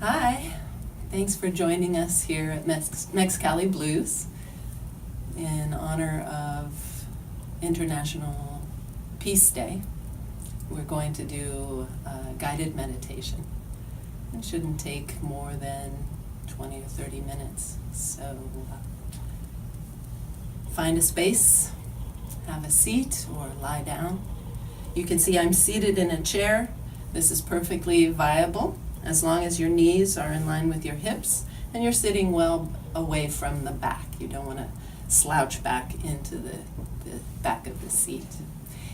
Hi, thanks for joining us here at Mexicali Blues in honor of International Peace Day. We're going to do a guided meditation. It shouldn't take more than 20 or 30 minutes. So find a space, have a seat or lie down. You can see I'm seated in a chair. This is perfectly viable as long as your knees are in line with your hips and you're sitting well away from the back. You don't want to slouch back into the back of the seat.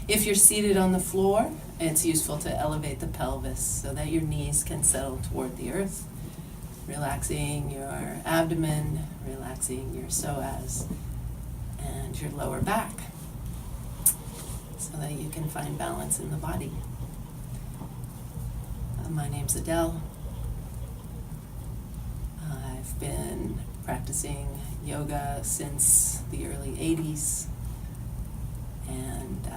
If you're seated on the floor, it's useful to elevate the pelvis so that your knees can settle toward the earth, relaxing your abdomen, relaxing your psoas and your lower back so that you can find balance in the body. My name's Adele. I've been practicing yoga since the early 80s, and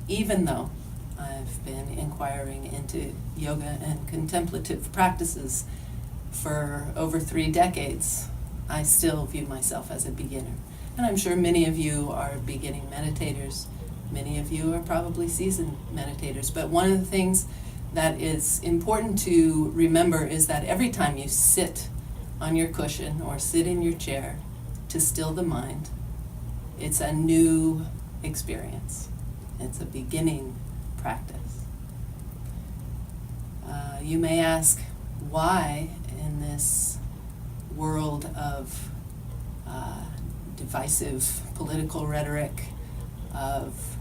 even though I've been inquiring into yoga and contemplative practices for over 3 decades, I still view myself as a beginner. And I'm sure many of you are beginning meditators. Many of you are probably seasoned meditators. But one of the things that is important to remember is that every time you sit on your cushion or sit in your chair to still the mind, it's a new experience. It's a beginning practice. You may ask, why in this world of divisive political rhetoric, of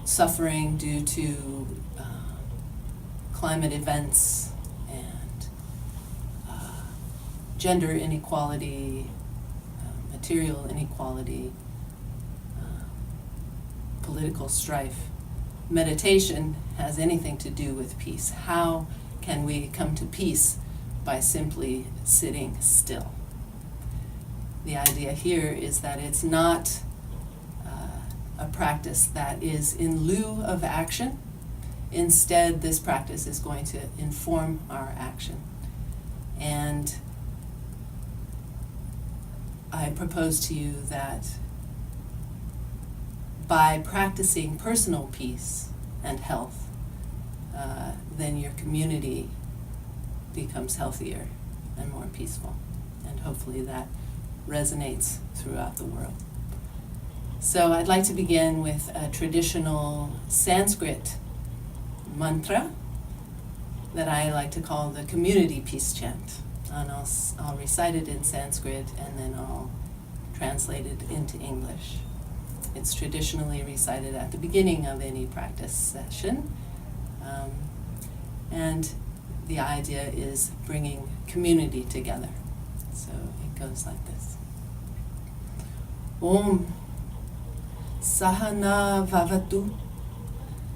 suffering due to climate events and gender inequality, material inequality, political strife, meditation has anything to do with peace? How can we come to peace by simply sitting still? The idea here is that it's not a practice that is in lieu of action. Instead, this practice is going to inform our action. And I propose to you that by practicing personal peace and health, then your community becomes healthier and more peaceful. And hopefully that resonates throughout the world. So I'd like to begin with a traditional Sanskrit mantra that I like to call the community peace chant. And I'll recite it in Sanskrit and then I'll translate it into English. It's traditionally recited at the beginning of any practice session. And the idea is bringing community together. So it goes like this. Om Sahana Vavatu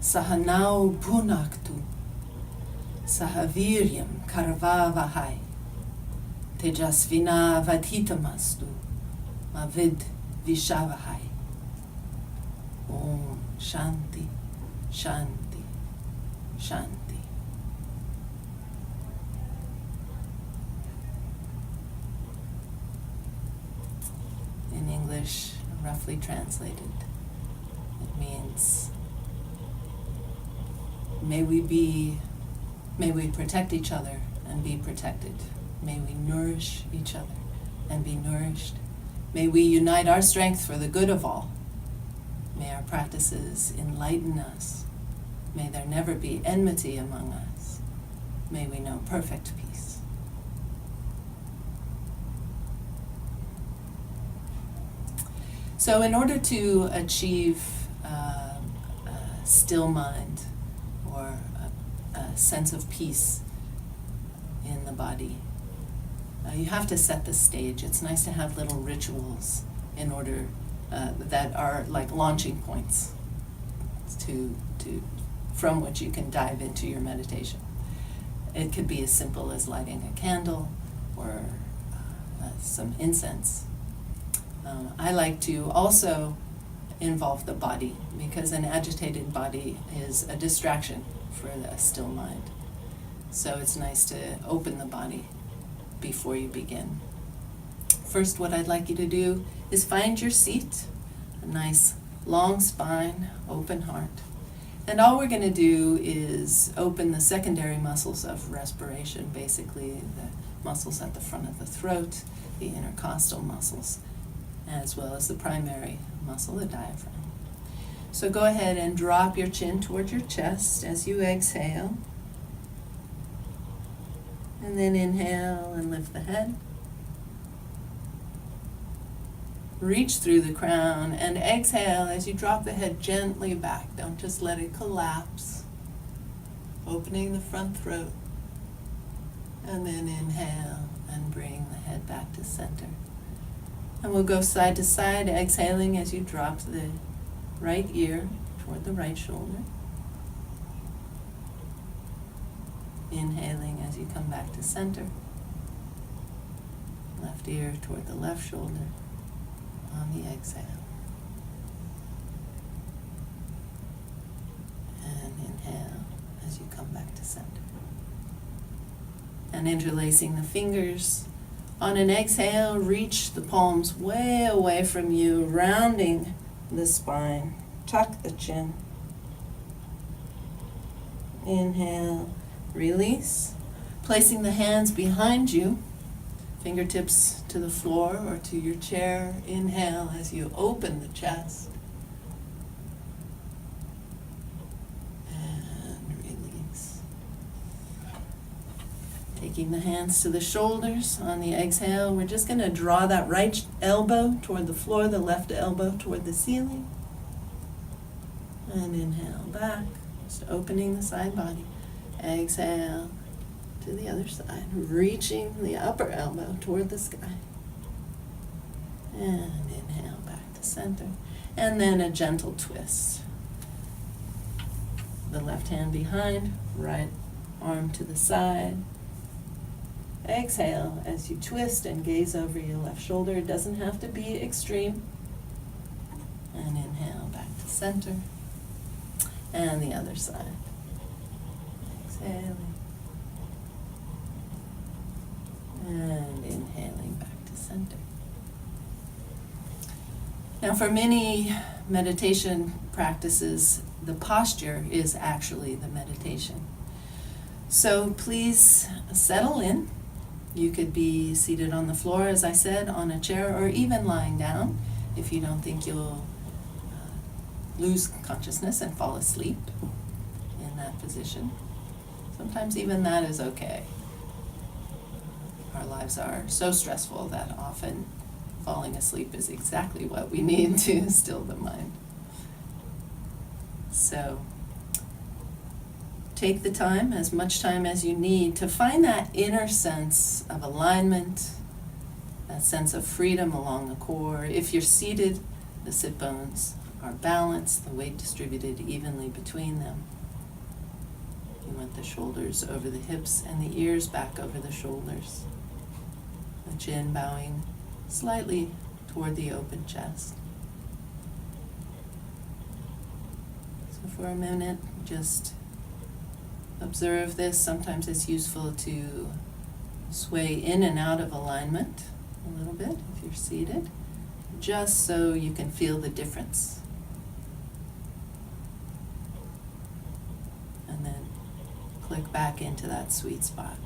Sahanau Bhunaktu Sahaviryam Karvavahai Tejasvina Vadhitamastu Mavid Vishavahai. Om Shanti, Shanti, Shanti. In English, roughly translated, it means may we protect each other and be protected. May we nourish each other and be nourished. May we unite our strength for the good of all. May our practices enlighten us. May there never be enmity among us. May we know perfect peace. So in order to achieve a still mind or a sense of peace in the body, you have to set the stage. It's nice to have little rituals in order that are like launching points from which you can dive into your meditation. It could be as simple as lighting a candle or some incense. I like to also involve the body, because an agitated body is a distraction for a still mind. So it's nice to open the body before you begin. First, what I'd like you to do is find your seat, a nice long spine, open heart. And all we're going to do is open the secondary muscles of respiration, basically the muscles at the front of the throat, the intercostal muscles, as well as the primary muscle, the diaphragm. So go ahead and drop your chin toward your chest as you exhale. And then inhale and lift the head. Reach through the crown and exhale as you drop the head gently back. Don't just let it collapse. Opening the front throat. And then inhale and bring the head back to center. And we'll go side to side, exhaling as you drop the right ear toward the right shoulder. Inhaling as you come back to center. Left ear toward the left shoulder on the exhale. And inhale as you come back to center. And interlacing the fingers. On an exhale, reach the palms way away from you, rounding the spine. Tuck the chin. Inhale, release. Placing the hands behind you, fingertips to the floor or to your chair. Inhale as you open the chest. And release. Taking the hands to the shoulders. On the exhale, we're just going to draw that right elbow toward the floor, the left elbow toward the ceiling. And inhale back, just opening the side body. Exhale to the other side, reaching the upper elbow toward the sky. And inhale back to center. And then a gentle twist. The left hand behind, right arm to the side. Exhale as you twist and gaze over your left shoulder. It doesn't have to be extreme. And inhale back to center. And the other side. Exhaling. And inhaling back to center. Now, for many meditation practices, the posture is actually the meditation. So please settle in. You could be seated on the floor, as I said, on a chair, or even lying down if you don't think you'll lose consciousness and fall asleep in that position. Sometimes even that is okay. Our lives are so stressful that often falling asleep is exactly what we need to still the mind. So take the time, as much time as you need, to find that inner sense of alignment, that sense of freedom along the core. If you're seated, the sit bones are balanced, the weight distributed evenly between them. You want the shoulders over the hips and the ears back over the shoulders. The chin bowing slightly toward the open chest. So for a minute, just observe this. Sometimes it's useful to sway in and out of alignment a little bit if you're seated, just so you can feel the difference. And then click back into that sweet spot.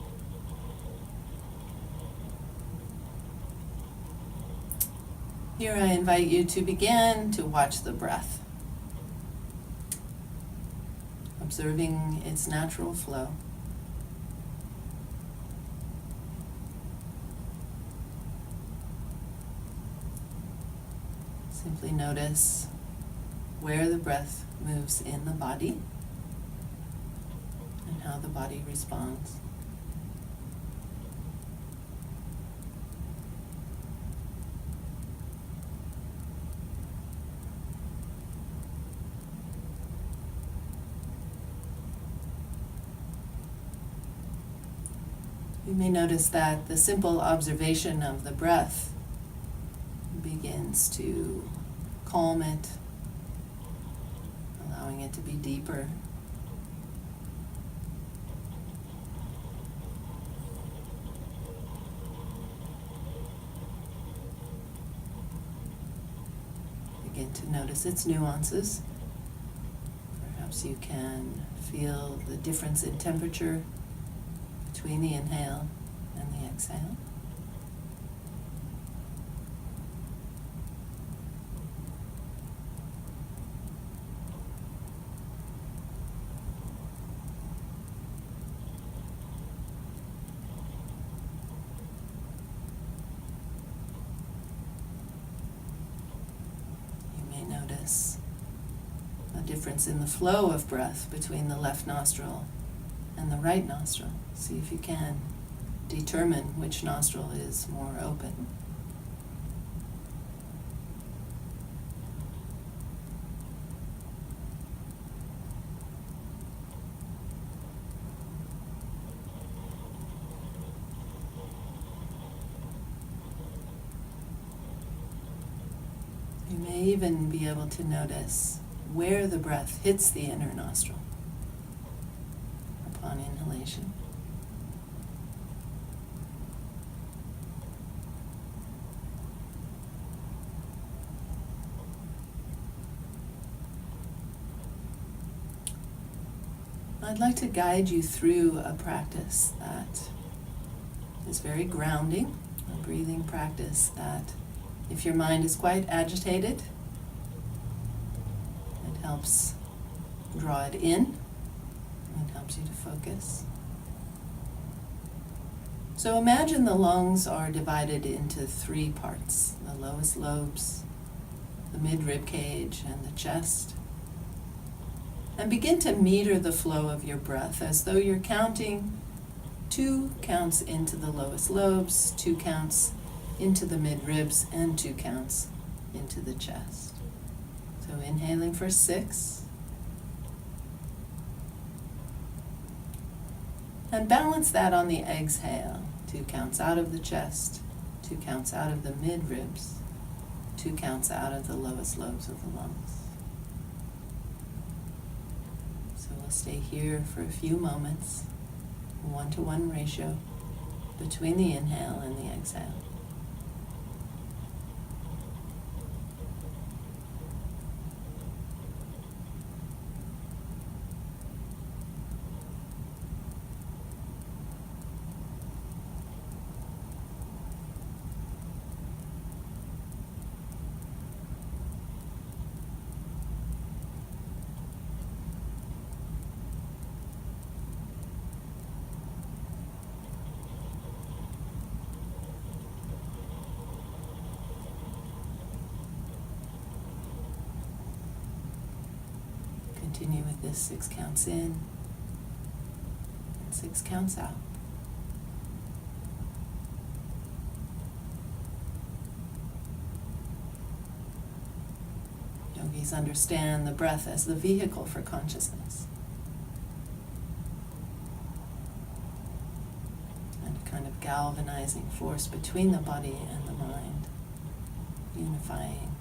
Here I invite you to begin to watch the breath, observing its natural flow. Simply notice where the breath moves in the body and how the body responds. You may notice that the simple observation of the breath begins to calm it, allowing it to be deeper. begin to notice its nuances. Perhaps you can feel the difference in temperature between the inhale and the exhale. A difference in the flow of breath between the left nostril and the right nostril. See if you can determine which nostril is more open. You may even be able to notice where the breath hits the inner nostril upon inhalation. I'd like to guide you through a practice that is very grounding, a breathing practice that, if your mind is quite agitated, it helps draw it in. It helps you to focus. So imagine the lungs are divided into three parts: the lowest lobes, the mid-rib cage, and the chest. And begin to meter the flow of your breath as though you're counting 2 counts into the lowest lobes, 2 counts into the mid-ribs, and 2 counts into the chest. So inhaling for 6. And balance that on the exhale. 2 counts out of the chest, 2 counts out of the mid-ribs, 2 counts out of the lowest lobes of the lungs. So we'll stay here for a few moments, 1-to-1 ratio between the inhale and the exhale. Continue with this 6 counts in and 6 counts out. Yogis understand the breath as the vehicle for consciousness and a kind of galvanizing force between the body and the mind, unifying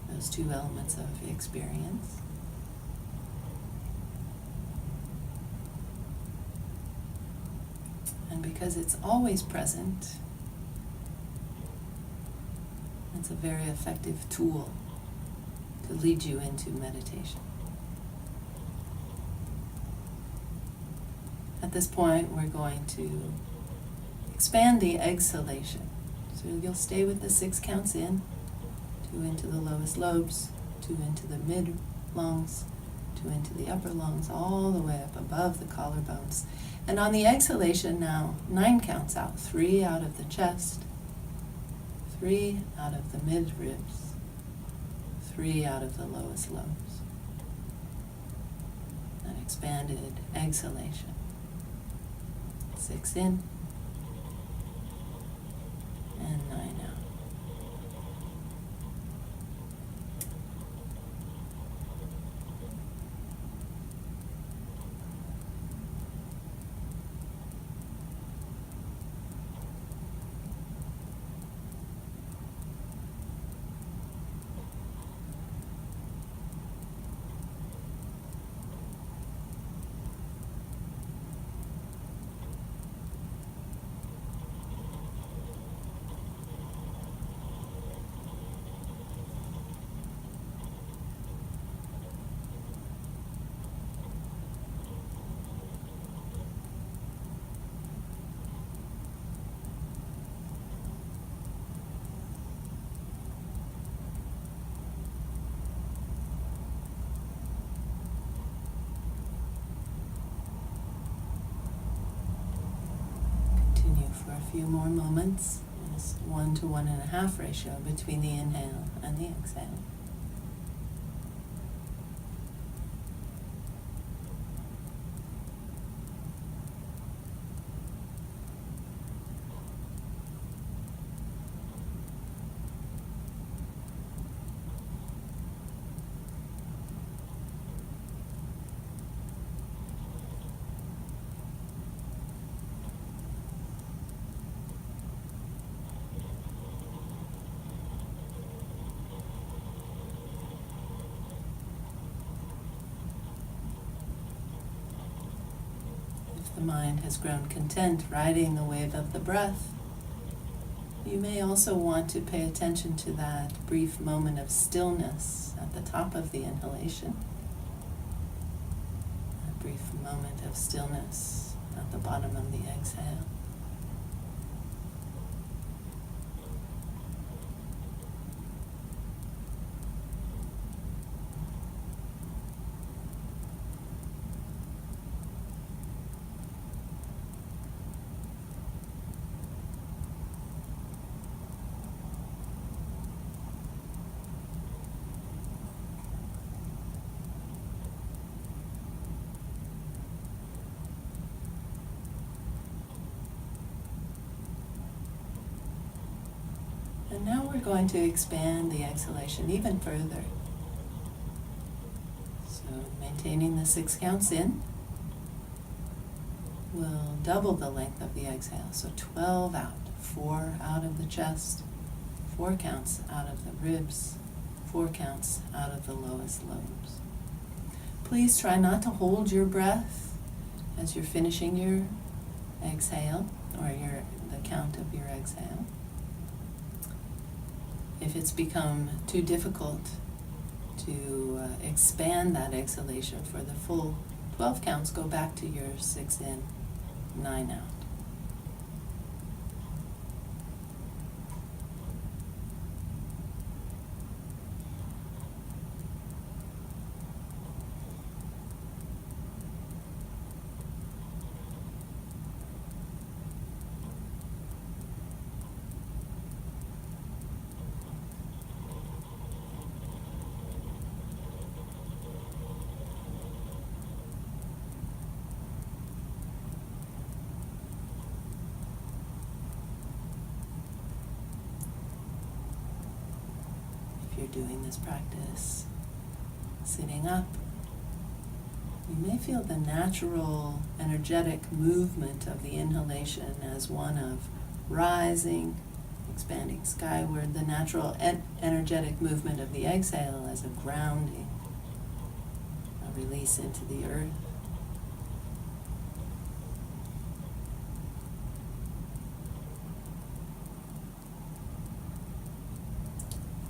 those 2 elements of experience. And because it's always present, it's a very effective tool to lead you into meditation. At this point, we're going to expand the exhalation. So you'll stay with the 6 counts in, 2 into the lowest lobes, 2 into the mid lungs, 2 into the upper lungs, all the way up above the collarbones. And on the exhalation now, 9 counts out. 3 out of the chest, 3 out of the mid-ribs, 3 out of the lowest lobes. An expanded exhalation. 6 in and 9 out. Continue for a few more moments. This 1 to 1.5 ratio between the inhale and the exhale. The mind has grown content riding the wave of the breath. You may also want to pay attention to that brief moment of stillness at the top of the inhalation, a brief moment of stillness at the bottom of the exhale. And now we're going to expand the exhalation even further. So maintaining the 6 counts in, we'll double the length of the exhale. So 12 out, 4 out of the chest, 4 counts out of the ribs, 4 counts out of the lowest lobes. Please try not to hold your breath as you're finishing your exhale or the count of your exhale. If it's become too difficult to expand that exhalation for the full 12 counts, go back to your 6 in, 9 out. You're doing this practice sitting up, you may feel the natural energetic movement of the inhalation as one of rising, expanding skyward, the natural energetic movement of the exhale as a grounding, a release into the earth.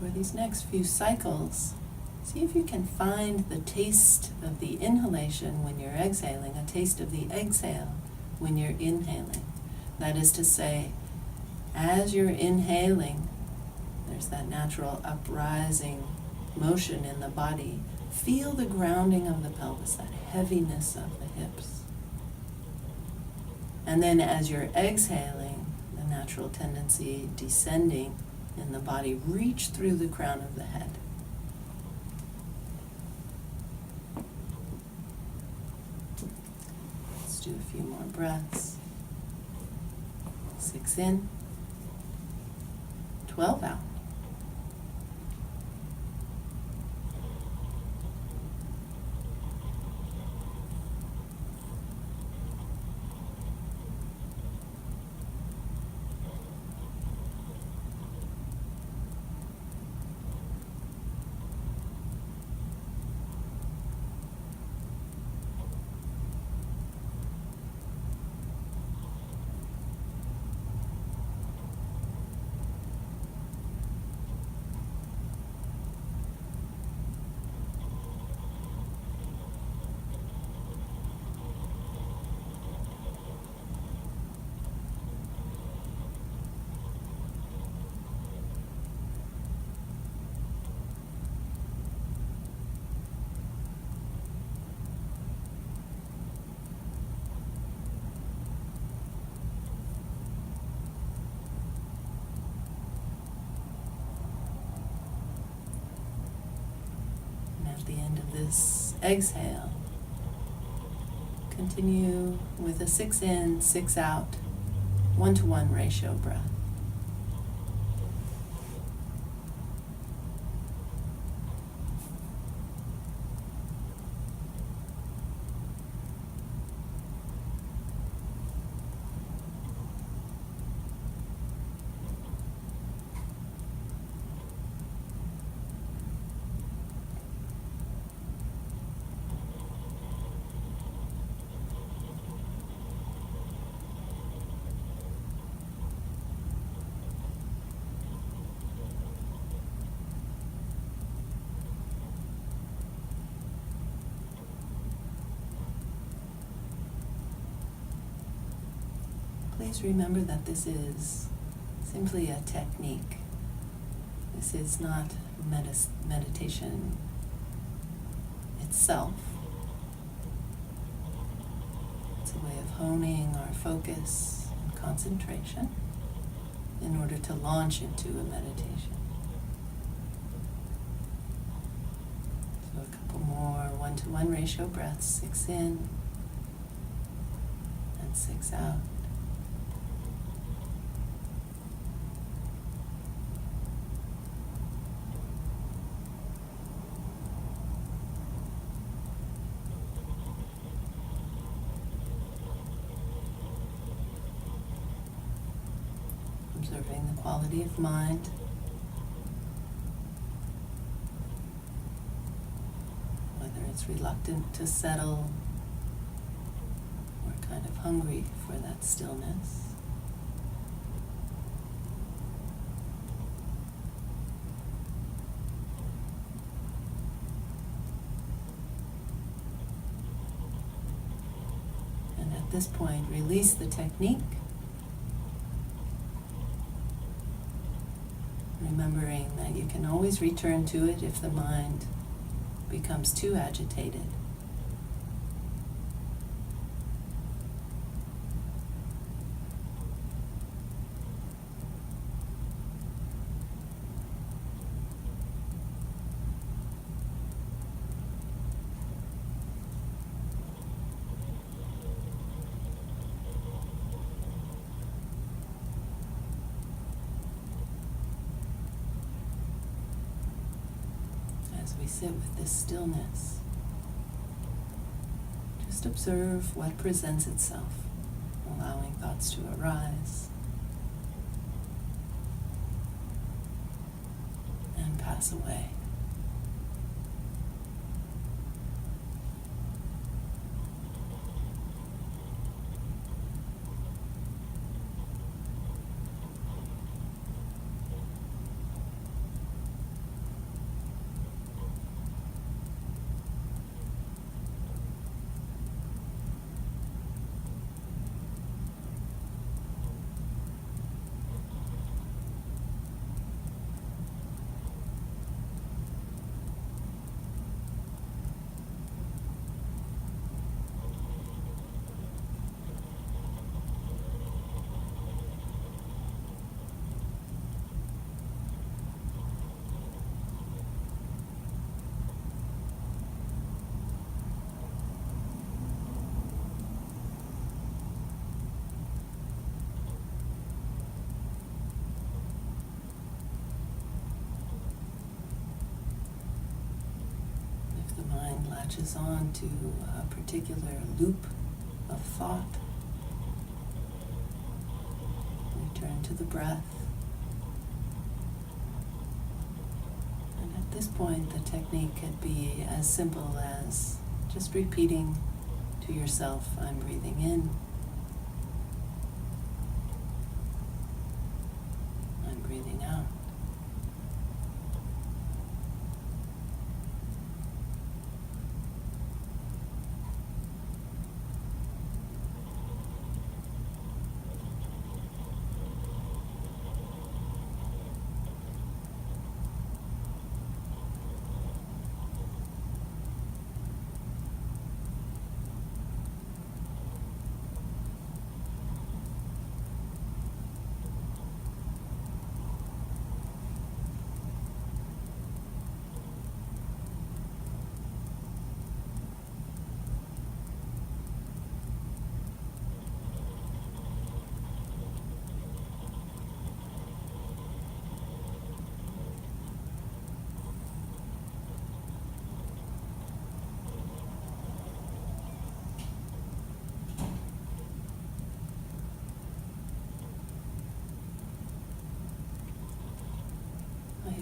For these next few cycles, see if you can find the taste of the inhalation when you're exhaling, a taste of the exhale when you're inhaling. That is to say, as you're inhaling, there's that natural uprising motion in the body. Feel the grounding of the pelvis, that heaviness of the hips. And then as you're exhaling, the natural tendency descending in the body, reach through the crown of the head. Let's do a few more breaths. 6 in, 12 out. end of this exhale, continue with a 6 in, 6 out, 1-to-1 ratio breath. Please remember that this is simply a technique. This is not meditation itself. It's a way of honing our focus and concentration in order to launch into a meditation. So a couple more 1-to-1 ratio breaths, 6 in and 6 out. Observing the quality of mind, whether it's reluctant to settle or kind of hungry for that stillness. And at this point, release the technique, remembering that you can always return to it if the mind becomes too agitated. As we sit with this stillness, just observe what presents itself, allowing thoughts to arise and pass away. Latches on to a particular loop of thought. Return to the breath. And at this point, the technique could be as simple as just repeating to yourself, I'm breathing in. I'm breathing out.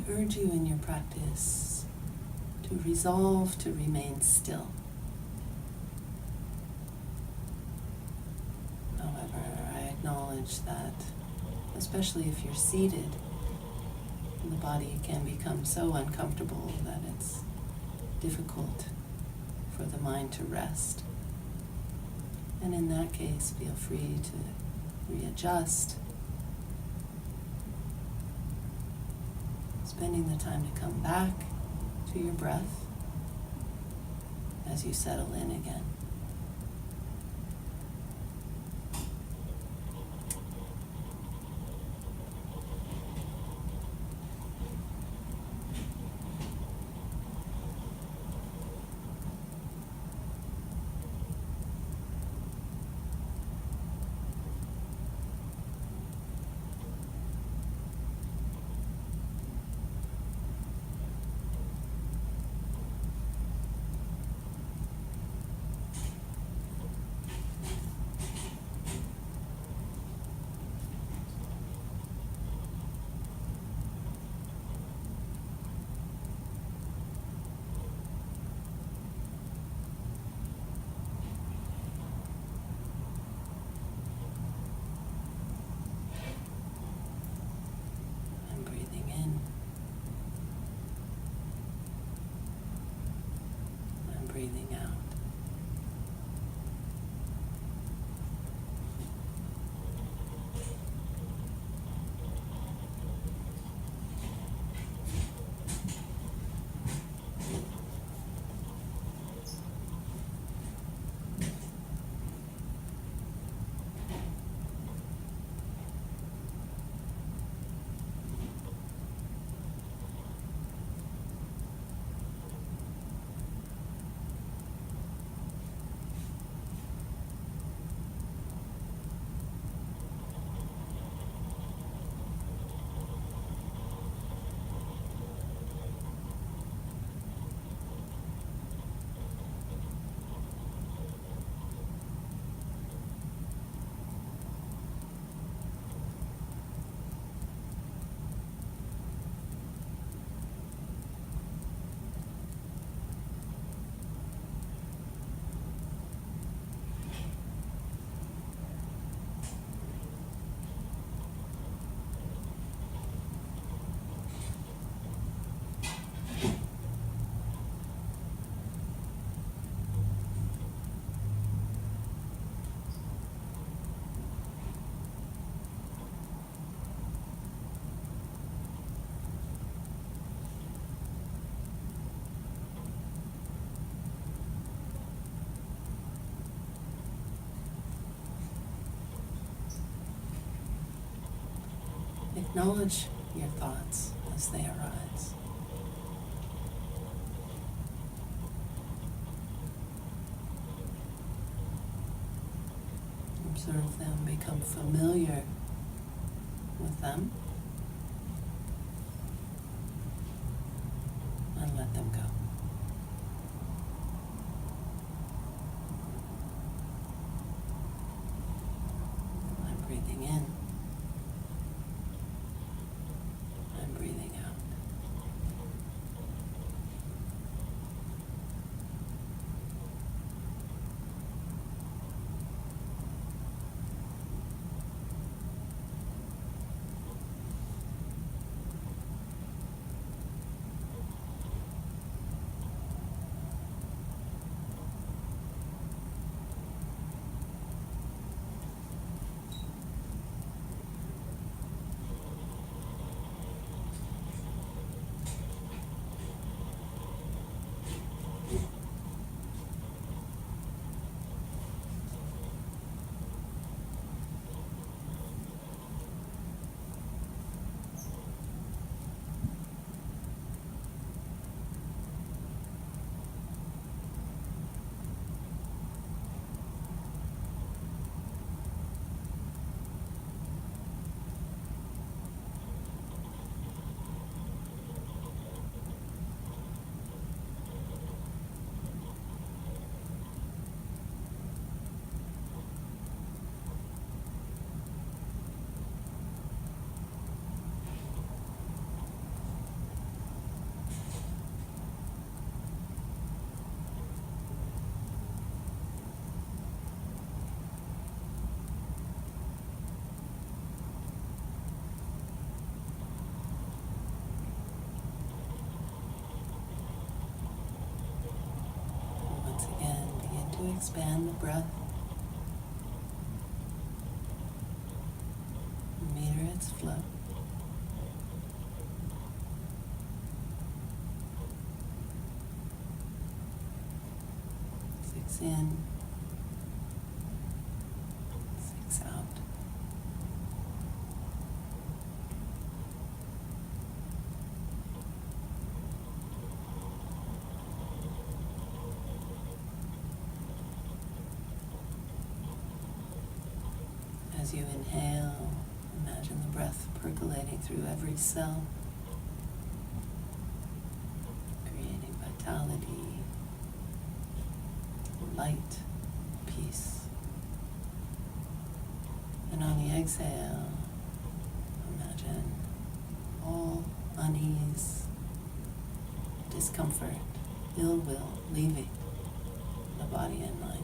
I urge you in your practice to resolve to remain still. However, I acknowledge that, especially if you're seated, the body can become so uncomfortable that it's difficult for the mind to rest. And in that case, feel free to readjust, spending the time to come back to your breath as you settle in again. Breathing out. Acknowledge your thoughts as they arise. Observe them, become familiar with them, and let them go. I'm breathing in. I'm breathing out. to expand the breath, meter its flow. 6 in, 6 out. As you inhale, imagine the breath percolating through every cell, creating vitality, light, peace. And on the exhale, imagine all unease, discomfort, ill will leaving the body and mind.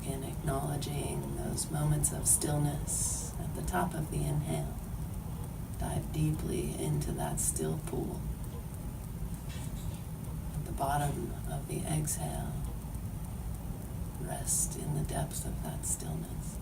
Again, acknowledging those moments of stillness at the top of the inhale. Dive deeply into that still pool. At the bottom of the exhale, rest in the depth of that stillness.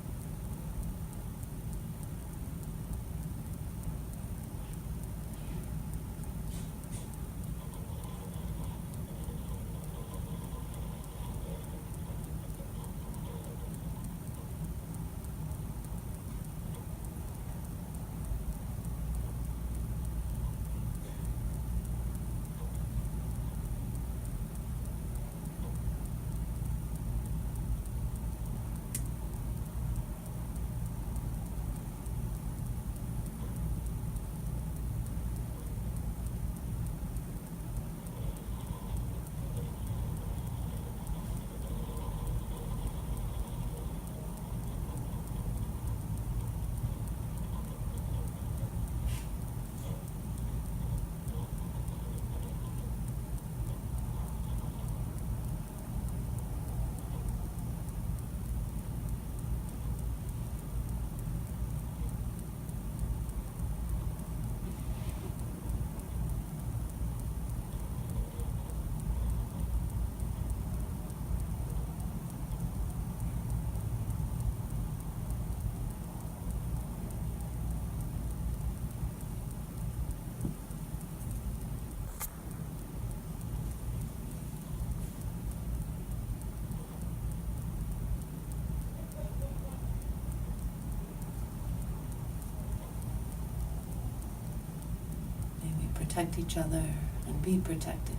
Protect each other and be protected.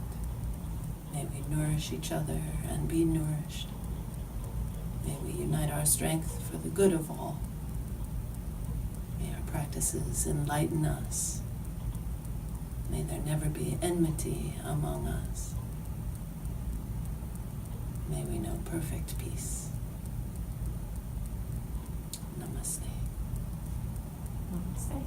May we nourish each other and be nourished. May we unite our strength for the good of all. May our practices enlighten us. May there never be enmity among us. May we know perfect peace. Namaste. Namaste.